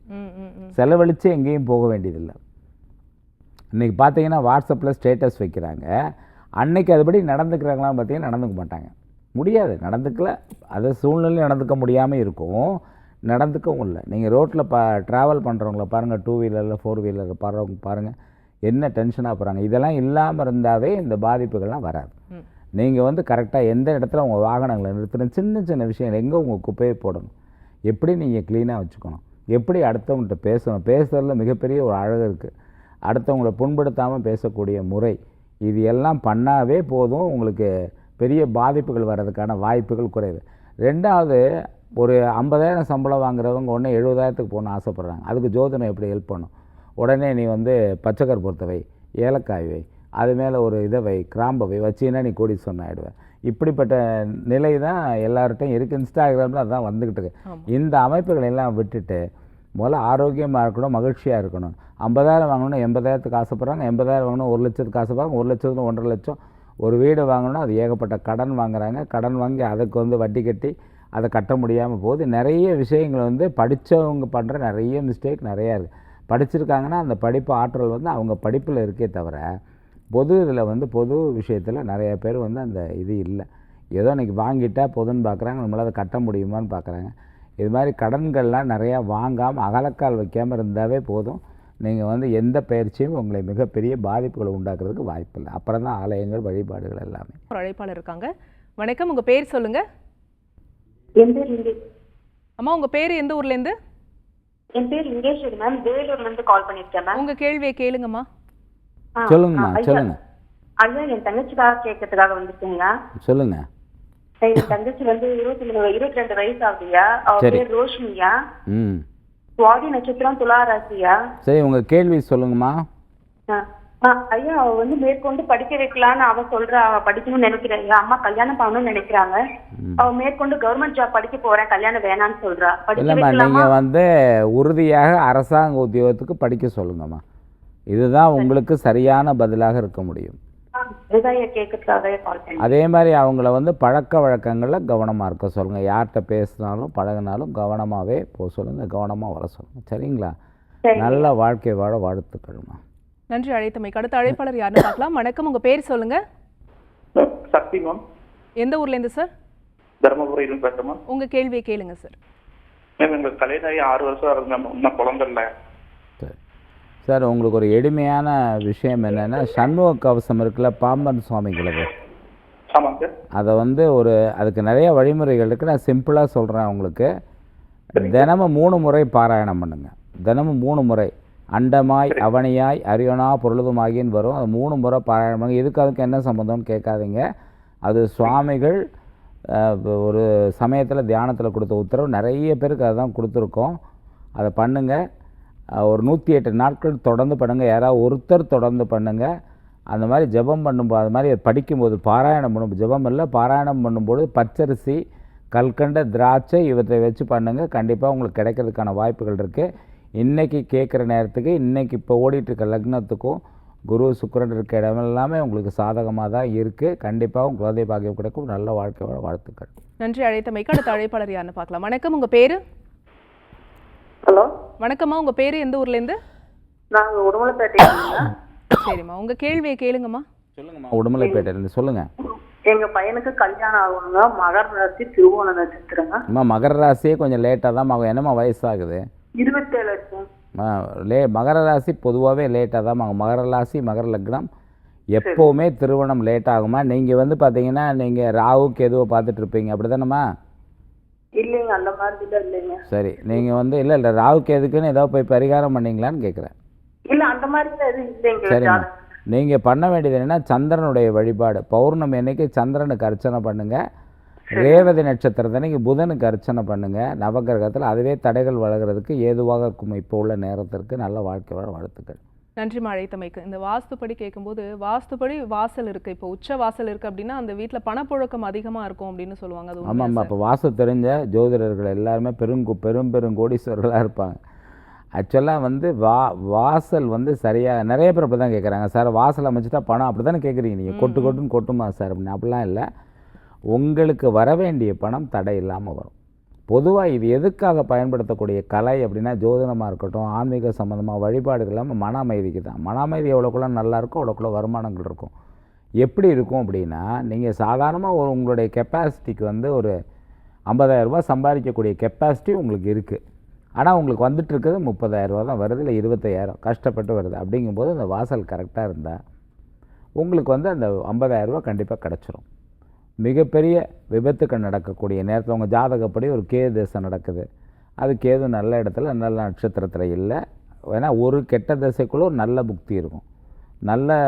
செலவழித்து எங்கேயும் போக வேண்டியதில்லை. இன்றைக்கி பார்த்தீங்கன்னா வாட்ஸ்அப்பில் ஸ்டேட்டஸ் வைக்கிறாங்க, அன்னைக்கு அதுபடி நடந்துக்கிறாங்களான்னு பார்த்தீங்கன்னா நடந்துக்க மாட்டாங்க. முடியாது, நடந்துக்கல. அது சூழ்நிலை நடந்துக்க முடியாமல் இருக்கும், நடந்துக்கவும் இல்லை. நீங்கள் ரோட்டில் ட்ராவல் பண்ணுறவங்கள பாருங்கள், 2 வீலரில் 4 வீலர் பாருங்கள் என்ன டென்ஷனாக போகிறாங்க. இதெல்லாம் இல்லாமல் இருந்தாவே இந்த பாதிப்புகள்லாம் வராது. நீங்கள் வந்து கரெக்டாக எந்த இடத்துல உங்கள் வாகனங்களை நிறுத்தணும், சின்ன சின்ன விஷயங்கள், எங்கே உங்கள் குப்பையை போடணும், எப்படி நீங்கள் க்ளீனாக வச்சுக்கணும், எப்படி அடுத்தவங்கள்ட்ட பேசணும், பேசுகிறதுல மிகப்பெரிய ஒரு அழகு இருக்குது. அடுத்தவங்களை புண்படுத்தாமல் பேசக்கூடிய முறை, இது எல்லாம் பண்ணாவே போதும், உங்களுக்கு பெரிய பாதிப்புகள் வர்றதுக்கான வாய்ப்புகள் குறைவு. ரெண்டாவது, ஒரு 50,000 சம்பளம் வாங்குறவங்க உடனே 70,000க்கு போகணும்னு ஆசைப்பட்றாங்க. அதுக்கு ஜோதிடம் எப்படி ஹெல்ப் பண்ணும்? உடனே நீ வந்து பச்சைக்கர் பொறுத்த வை, ஏலக்காய் வை, அது மேலே ஒரு இதை வை, கிராம்பை வை, வச்சின்னா நீ கோடீஸ்வரன் ஆகிடுவேன். இப்படிப்பட்ட நிலை தான் எல்லார்ட்டையும் இருக்குது. இன்ஸ்டாகிராமில் அதுதான் வந்துக்கிட்டு இருக்கு. இந்த அமைப்புகளை எல்லாம் விட்டுட்டு முதல்ல ஆரோக்கியமாக இருக்கணும், மகிழ்ச்சியாக இருக்கணும். 50,000 வாங்கணும்னா 80,000க்கு ஆசைப்பட்றாங்க, 80,000 வாங்கணும் 1 லட்சத்துக்கு ஆசைப்படுறாங்க, 1 லட்சத்துக்கு 1.5 லட்சம். ஒரு வீடு வாங்கணும்னா அது ஏகப்பட்ட கடன் வாங்குறாங்க, கடன் வாங்கி அதுக்கு வந்து வட்டி கட்டி அதை கட்ட முடியாமல் போகுது. நிறைய விஷயங்கள் வந்து படித்தவங்க பண்ணுற நிறைய மிஸ்டேக் நிறையா இருக்குது. படிச்சிருக்காங்கன்னா அந்த படிப்பு ஆற்றல் வந்து அவங்க படிப்பில் இருக்கே தவிர பொது இதில் வந்து பொது விஷயத்தில் நிறைய பேர் வந்து அந்த இது இல்லை. ஏதோ இன்றைக்கி வாங்கிட்டால் பொதுன்னு பார்க்குறாங்க, நம்மளால் அதை கட்ட முடியுமான்னு பார்க்குறாங்க. இது மாதிரி கடன்கள்லாம் நிறையா வாங்காமல் அகலக்கால் வைக்காமல் இருந்தாவே போதும். நீங்கள் வந்து எந்த பயிற்சியும் உங்களை மிகப்பெரிய பாதிப்புகளை உண்டாக்குறதுக்கு வாய்ப்பு இல்லை. அப்புறம் தான் ஆலயங்கள், வழிபாடுகள் எல்லாமே. ஒரு அழைப்பாளர் இருக்காங்க. வணக்கம், உங்கள் பேர் சொல்லுங்கள். என் பேர் அம்மா, உங்கள் பேர் எந்த ஊர்லேருந்து? என் பேர் லிங்கேஸ்வரி மேம், வேலூர்லேருந்து கால் பண்ணியிருக்கேன் மேம். உங்கள் கேள்வியை கேளுங்கம்மா. சொல்லுங்கம்மா, சொல்லுங்க. ஐயா, என் தங்கச்சிக்காக கேட்கறதுக்காக வந்துருக்கீங்களா? சொல்லுங்க. என் தங்கச்சி வந்து 22 வயசு ஆகுதுயா. அவ பேர் ரோஷினியா. சுவாதி நட்சத்திரம், துலா ராசியா. சரி, உங்க கேள்வி சொல்லுங்கம்மா. ஐயா, அவ வந்து மேற்கொண்டு படிக்க வைக்கலான்னு அவ சொல்றா. அவ படிக்கணும்னு நினைக்கிறேன். அம்மா கல்யாணம் பண்ணணும்னு நினைக்கிறாங்க. அவ மேற்கொண்டு கவர்மெண்ட் ஜாப் படிக்க போறேன், கல்யாணம் வேணான்னு சொல்றா. நீங்க வந்து உறுதியாக அரசாங்க உத்தியோகத்துக்கு படிக்க சொல்லுங்கம்மா. இதுதான் உங்களுக்கு சரியான பதிலாக இருக்க முடியும். அதே மாதிரி அவங்கள வந்து பழக்க வழக்கங்களில் கவனமாக இருக்க சொல்லுங்கள். யார்கிட்ட பேசினாலும் பழகினாலும் கவனமாகவே போக சொல்லுங்கள், கவனமாக வர சொல்லுங்கள். சரிங்களா? நல்ல வாழ்க்கை வாழ வாழ்த்துக்கள்மா. நன்றி அழைத்தமைக்கு. அடுத்த அழைப்பாளர் யாருன்னு பார்க்கலாம். வணக்கம், உங்கள் பேர் சொல்லுங்கள். சக்தி மேம். எந்த ஊர்லேருந்து சார்? தருமபுரியிலும் பேசுறோமா? உங்கள் கேள்வியை கேளுங்க சார். மேம் எங்களுக்கு கல்யாணம் ஆகி 6 வருஷம் ஆகுது மேம், இன்னும் குழந்தை இல்லை. சரி சார், உங்களுக்கு ஒரு எளிமையான விஷயம் என்னென்னா, சண்முக கவசம் இருக்குல்ல, பாம்பன் சுவாமிகளது. ஆமாங்க சார். அதை வந்து அதுக்கு நிறைய வழிமுறைகள் இருக்குது. நான் சிம்பிளாக சொல்கிறேன் உங்களுக்கு. தினமும் 3 முறை பாராயணம் பண்ணுங்க. தினமும் 3 முறை அண்டமாய் அவனியாய் அரியணா பொருளுதுமாகின்னு வரும். அது 3 முறை பாராயணம் பண்ணுங்க. இதுக்கு அதுக்கு என்ன சம்மந்தம்னு கேட்காதீங்க. அது சுவாமிகள் ஒரு சமயத்தில் தியானத்தில் கொடுத்த உத்தரவு. நிறைய பேருக்கு அதுதான் கொடுத்துருக்கோம். அதை பண்ணுங்கள். ஒரு 108 நாட்கள் தொடர்ந்து பண்ணுங்கள். யாராவது ஒருத்தர் தொடர்ந்து பண்ணுங்கள். அந்த மாதிரி ஜெபம் பண்ணும்போது, அது மாதிரி படிக்கும்போது, பாராயணம் பண்ணும்போது, ஜெபம் இல்லை பாராயணம் பண்ணும்போது பச்சரிசி, கல்கண்ட, திராட்சை இவற்றை வச்சு பண்ணுங்கள். கண்டிப்பாக உங்களுக்கு கிடைக்கிறதுக்கான வாய்ப்புகள் இருக்குது. இன்றைக்கி கேட்குற நேரத்துக்கு, இன்றைக்கி இப்போ ஓடிட்டுருக்க லக்னத்துக்கும் குரு சுக்கிரன் இருக்க இடம் எல்லாமே உங்களுக்கு சாதகமாக தான் இருக்குது. கண்டிப்பாக உங்கள் குழந்தை பாக்கியம் கிடைக்கும். நல்ல வாழ்க்கை வாழ்த்துக்கள். நன்றி அழைத்தமைக்கு. அடுத்த அழைப்பாளர் யாருன்னு பார்க்கலாம். வணக்கம், உங்கள் பேர்? ஹலோ வணக்கம்மா, உங்கள் பேர் எந்த ஊர்லேருந்து? நாங்கள் உடுமலைப்பேட்டை. சரிம்மா, உங்கள் கேள்வியை கேளுங்கம்மா. சொல்லுங்கம்மா. உடுமலைப்பேட்டையிலேருந்து சொல்லுங்கள். எங்க பையனுக்கு கல்யாணம் ஆகணுங்க. மகர ராசி, திருவோண நட்சத்திரங்க. அம்மா மகர ராசியே கொஞ்சம் லேட்டாக தான் ஆகும். என்னம்மா வயசாகுது? 27. மகர ராசி பொதுவாகவே லேட்டாக தான் ஆகும். மகர ராசி, மகர லக்னம் எப்போவுமே திருமணம் லேட் ஆகுமா. நீங்கள் வந்து பார்த்தீங்கன்னா நீங்கள் ராகு கேதுவை பார்த்துட்டு இருப்பீங்க, அப்படி தானேம்மா? இல்லைங்க, அந்த மாதிரி இல்லைங்க. சரி, நீங்கள் வந்து இல்லை ராகு கேதுக்குன்னு ஏதோ போய் பரிகாரம் பண்ணீங்களான்னு கேட்குறேன். இல்ல அந்த மாதிரி எதுவும் இல்லைங்க. சரிம்மா, நீங்கள் பண்ண வேண்டியது என்னென்னா சந்திரனுடைய வழிபாடு. பௌர்ணமி அன்னைக்கு சந்திரனுக்கு அர்ச்சனை பண்ணுங்கள். ரேவதி நட்சத்திரத்தன்னைக்கு புதனுக்கு அர்ச்சனை பண்ணுங்கள். நவகிரகத்தில் அதுவே தடைகள் வளர்கிறதுக்கு ஏதுவாக இருக்கும். இப்போ உள்ள நேரத்திற்கு நல்ல வாழ்க்கை வாழ வாழ்த்துக்கள். நன்றி அழைத்தமைக்கு. இந்த வாஸ்துப்படி கேட்கும்போது, வாஸ்துப்படி வாசல் இருக்குது, இப்போ உச்ச வாசல் இருக்குது அப்படின்னா அந்த வீட்டில் பணப்புழக்கம் அதிகமாக இருக்கும் அப்படின்னு சொல்லுவாங்க. அது ஆமாம் ஆமாம். இப்போ வாஸ்து தெரிஞ்ச ஜோதிடர்கள் எல்லாருமே பெருங்கோடீஸ்வரர்களாக இருப்பாங்க. ஆக்சுவலாக வந்து வாசல் வந்து சரியாக நிறைய பேர் அப்படி தான் கேட்குறாங்க. சார் வாசல் அமைச்சிட்டா பணம் அப்படி தானே கேட்குறீங்க நீங்கள், கொட்டுன்னு கொட்டுமா சார் அப்படின்னு? அப்படிலாம் இல்லை. உங்களுக்கு வர வேண்டிய பணம் தடை இல்லாமல் வரும். பொதுவாக இது எதுக்காக பயன்படுத்தக்கூடிய கலை அப்படின்னா, ஜோதிடமாக இருக்கட்டும், ஆன்மீக சம்மந்தமாக வழிபாடுகள் இல்லாமல் மன அமைதிக்கு தான். மன அமைதி எவ்வளோக்குள்ள நல்லா இருக்கும் அவ்வளோக்குள்ள வருமானங்கள் இருக்கும். எப்படி இருக்கும் அப்படின்னா, நீங்கள் சாதாரணமாக உங்களுடைய கெப்பாசிட்டிக்கு வந்து ஒரு 50,000 ரூபா சம்பாதிக்கக்கூடிய கெப்பாசிட்டி உங்களுக்கு இருக்குது. ஆனால் உங்களுக்கு வந்துட்டு இருக்கிறது 30,000 ரூபா தான் வருது, இல்லை 25,000 கஷ்டப்பட்டு வருது. அப்படிங்கும்போது அந்த வாசல் கரெக்டாக இருந்தால் உங்களுக்கு வந்து அந்த 50,000 ரூபா கண்டிப்பாக கிடச்சிரும். மிகப்பெரிய விபத்துக்கள் நடக்கக்கூடிய நேரத்தில் உங்கள் ஜாதகப்படி ஒரு கேது தசை நடக்குது. அது கேது நல்ல இடத்துல நல்ல நட்சத்திரத்தில் இல்லை. ஏன்னா ஒரு கெட்ட தசைக்குள்ளே ஒரு நல்ல புக்தி இருக்கும், நல்ல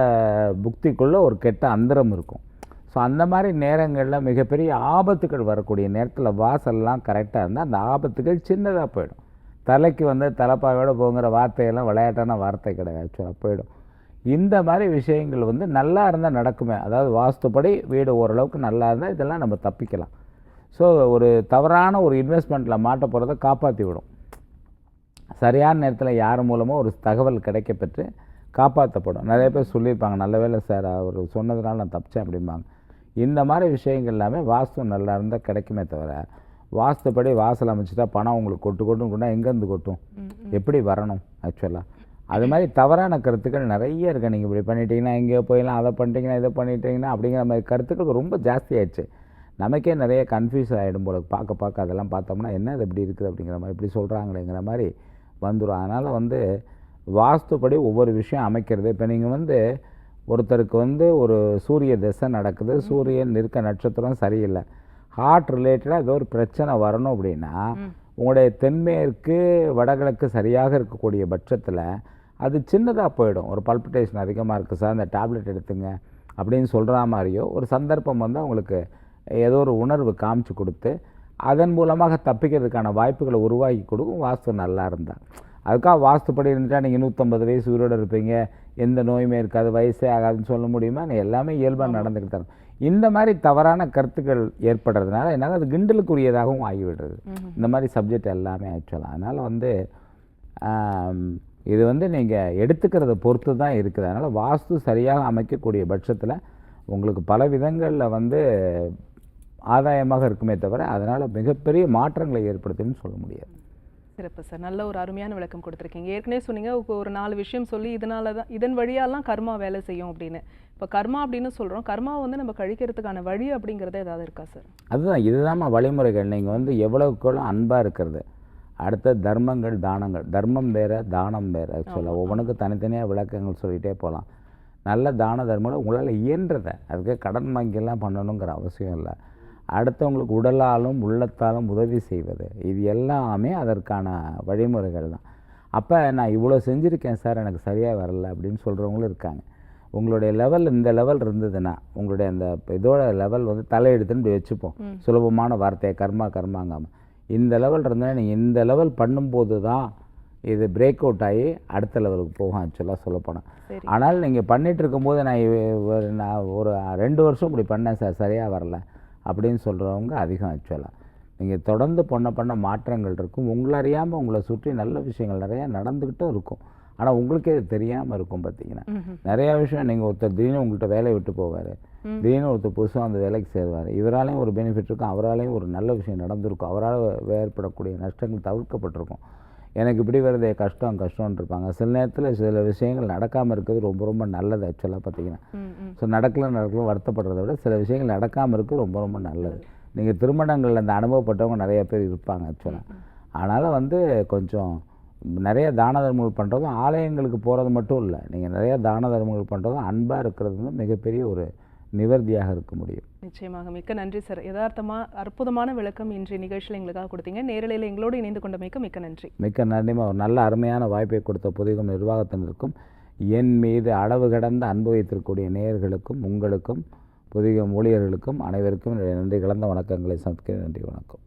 புக்திக்குள்ளே ஒரு கெட்ட அந்தரம் இருக்கும். ஸோ அந்த மாதிரி நேரங்களில் மிகப்பெரிய ஆபத்துக்கள் வரக்கூடிய நேரத்தில் வாசல்லாம் கரெக்டாக இருந்தால் அந்த ஆபத்துக்கள் சின்னதாக போயிடும். தலைக்கு வந்து தலைப்பாவோடு போங்கிற வார்த்தையெல்லாம் விளையாட்டான வார்த்தை கிடையாது, ஆக்சுவலாக போயிடும். இந்த மாதிரி விஷயங்கள் வந்து நல்லா இருந்தால் நடக்குமே. அதாவது வாஸ்துப்படி வீடு ஓரளவுக்கு நல்லா இருந்தால் இதெல்லாம் நம்ம தப்பிக்கலாம். ஸோ ஒரு தவறான ஒரு இன்வெஸ்ட்மெண்ட்டில் மாட்ட போகிறத காப்பாற்றி விடும். சரியான நேரத்தில் யார் மூலமோ ஒரு தகவல் கிடைக்கப்பெற்று காப்பாற்றப்படும். நிறைய பேர் சொல்லியிருப்பாங்க, நல்ல வேலை சார் அவர் சொன்னதுனால நான் தப்பிச்சேன் அப்படிம்பாங்க. இந்த மாதிரி விஷயங்கள் எல்லாமே வாஸ்து நல்லா இருந்தால் கிடைக்குமே தவிர, வாஸ்துப்படி வாசல் அமைச்சிட்டா பணம் உங்களுக்கு கொட்டுன்னா எங்கேருந்து கொட்டும், எப்படி வரணும்? ஆக்சுவலாக அது மாதிரி தவறான கருத்துக்கள் நிறைய இருக்குது. நீங்கள் இப்படி பண்ணிட்டீங்கன்னா எங்கேயோ போயிடலாம், அதை பண்ணிட்டீங்கன்னா இதை பண்ணிட்டீங்கன்னா அப்படிங்கிற மாதிரி கருத்துக்கள் ரொம்ப ஜாஸ்தி ஆயிடுச்சு. நமக்கே நிறைய கன்ஃபியூஸ் ஆகிடும் போல. பார்க்க அதெல்லாம் பார்த்தோம்னா என்ன இது இப்படி இருக்குது அப்படிங்கிற மாதிரி, இப்படி சொல்கிறாங்களேங்கிற மாதிரி வந்துடும். அதனால் வந்து வாஸ்துப்படி ஒவ்வொரு விஷயம் அமைக்கிறது. இப்போ நீங்கள் வந்து ஒருத்தருக்கு வந்து ஒரு சூரிய திசை நடக்குது, சூரியன் இருக்க நட்சத்திரம் சரியில்லை, ஹார்ட் ரிலேட்டடாக ஏதோ ஒரு பிரச்சனை வரணும் அப்படின்னா உங்களுடைய தென்மேற்கு வடகிழக்கு சரியாக இருக்கக்கூடிய பட்சத்தில் அது சின்னதாக போயிடும். ஒரு பல்பிட்டேஷன் அதிகமாக இருக்குது சார், அந்த டேப்லெட் எடுத்துங்க அப்படின்னு சொல்கிற மாதிரியோ ஒரு சந்தர்ப்பம் வந்து அவங்களுக்கு ஏதோ ஒரு உணர்வு காமிச்சு கொடுத்து அதன் மூலமாக தப்பிக்கிறதுக்கான வாய்ப்புகளை உருவாக்கி கொடுக்கும் வாஸ்து நல்லா இருந்தால். அதுக்காக வாஸ்துப்படி இருந்துட்டால் நீங்கள் 150 வயசு உயிரோடு இருப்பீங்க, எந்த நோயுமே இருக்காது, வயசே ஆகாதுன்னு சொல்ல முடியுமா? எல்லாமே இயல்பாக நடந்துக்கிட்டு தரும். இந்த மாதிரி தவறான கருத்துக்கள் ஏற்படுறதுனால என்ன அது கிண்டலுக்குரியதாகவும் ஆகிவிடுறது இந்த மாதிரி சப்ஜெக்ட் எல்லாமே ஆக்சுவலாக. அதனால் வந்து இது வந்து நீங்கள் எடுத்துக்கிறத பொறுத்து தான் இருக்குது. அதனால் வாஸ்து சரியாக அமைக்கக்கூடிய பட்சத்தில் உங்களுக்கு பல விதங்களில் வந்து ஆதாயமாக இருக்குமே தவிர அதனால் மிகப்பெரிய மாற்றங்களை ஏற்படுத்துன்னு சொல்ல முடியாது. சிறப்பு சார். நல்ல ஒரு அருமையான விளக்கம் கொடுத்துருக்கீங்க. ஏற்கனவே சொன்னீங்க ஒரு 4 விஷயம் சொல்லி இதனால தான் இதன் வழியாலாம் கர்மா வேலை செய்யும் அப்படின்னு. இப்போ கர்மா அப்படின்னு சொல்கிறோம், கர்மாவை வந்து நம்ம கழிக்கிறதுக்கான வழி அப்படிங்கிறது ஏதாவது இருக்கா சார்? அதுதான் இதுதாம்மா வழிமுறைகள். நீங்கள் வந்து எவ்வளவுக்கெவ்வளோ அன்பாக இருக்கிறது. அடுத்த தர்மங்கள், தானங்கள். தர்மம் வேறு, தானம் வேறு. ஆக்சுவலாக ஒவ்வொன்றுக்கும் தனித்தனியாக விளக்கங்கள் சொல்லிகிட்டே போகலாம். நல்ல தான தர்மங்கள் உங்களால் இயன்றதை, அதுக்கு கடன் வாங்கியெல்லாம் பண்ணணுங்கிற அவசியம் இல்லை. அடுத்தவங்களுக்கு உடலாலும் உள்ளத்தாலும் உதவி செய்வது, இது எல்லாமே அதற்கான வழிமுறைகள் தான். அப்போ நான் இவ்வளோ செஞ்சுருக்கேன் சார், எனக்கு சரியாக வரல அப்படின்னு சொல்கிறவங்களும் இருக்காங்க. உங்களுடைய லெவல் இந்த லெவல் இருந்ததுன்னா, உங்களுடைய அந்த இதோட லெவல் வந்து தலையெடுத்துன்னு இப்படி வச்சுப்போம், சுலபமான வார்த்தையை கர்மாங்காமல். இந்த லெவல் இருந்தால் நீங்கள் இந்த லெவல் பண்ணும்போது தான் இது பிரேக் அவுட் ஆகி அடுத்த லெவலுக்கு போகும் ஆக்சுவலாக சொல்லப்போனால். ஆனால் நீங்கள் பண்ணிகிட்டு இருக்கும்போது நான் ஒரு 2 வருஷம் இப்படி பண்ணேன் சார், சரியாக வரல அப்படின்னு சொல்கிறவங்க அதிகம் ஆக்சுவலாக. நீங்கள் தொடர்ந்து பண்ண மாற்றங்கள் இருக்கும். உங்களை அறியாமல் உங்களை சுற்றி நல்ல விஷயங்கள் நிறையா நடந்துக்கிட்டும் இருக்கும். ஆனால் உங்களுக்கே அது தெரியாமல் இருக்கும். பார்த்தீங்கன்னா நிறையா விஷயம் நீங்கள் ஒருத்தர் திடீர்னு உங்கள்கிட்ட வேலையை விட்டு போவார், திடீர்னு ஒருத்தர் புதுசாக அந்த வேலைக்கு சேருவார். இவராலையும் ஒரு பெனிஃபிட் இருக்கும், அவராலையும் ஒரு நல்ல விஷயம் நடந்திருக்கும், அவரால் ஏற்படக்கூடிய நஷ்டங்கள் தவிர்க்கப்பட்டிருக்கும். எனக்கு இப்படி வருது கஷ்டம்னு இருப்பாங்க. சில நேரத்தில் சில விஷயங்கள் நடக்காமல் இருக்கிறது ரொம்ப ரொம்ப நல்லது ஆக்சுவலாக பார்த்தீங்கன்னா. ஸோ நடக்கலாம் வருத்தப்படுறத விட சில விஷயங்கள் நடக்காமல் இருக்கிறது ரொம்ப ரொம்ப நல்லது. நீங்கள் திருமணங்களில் அந்த அனுபவப்பட்டவங்க நிறைய பேர் இருப்பாங்க ஆக்சுவலாக. அதனால் வந்து கொஞ்சம் நிறைய தான தர்மங்கள் பண்ணுறதும், ஆலயங்களுக்கு போகிறது மட்டும் இல்லை, நீங்கள் நிறைய தான தர்மங்கள் பண்ணுறதும் அன்பாக இருக்கிறது வந்து மிகப்பெரிய ஒரு நிவர்த்தியாக இருக்க முடியும். நிச்சயமாக. மிக்க நன்றி சார். யதார்த்தமாக அற்புதமான விளக்கம் இன்றைய நிகழ்ச்சியில் எங்களுக்காக கொடுத்தீங்க. நேரலையில் எங்களோடு இணைந்து கொண்டமைக்கு மிக்க நன்றி. மிக்க நன்றிமா. ஒரு நல்ல அருமையான வாய்ப்பை கொடுத்த புதிய நிர்வாகத்தினருக்கும், என் மீது அளவு கடந்த அன்பு வைத்திருக்கக்கூடிய நேயர்களுக்கும், உங்களுக்கும், புதிய ஊழியர்களுக்கும் அனைவருக்கும் நன்றி கலந்த வணக்கங்களை சமர்ப்பிக்கிறேன். நன்றி, வணக்கம்.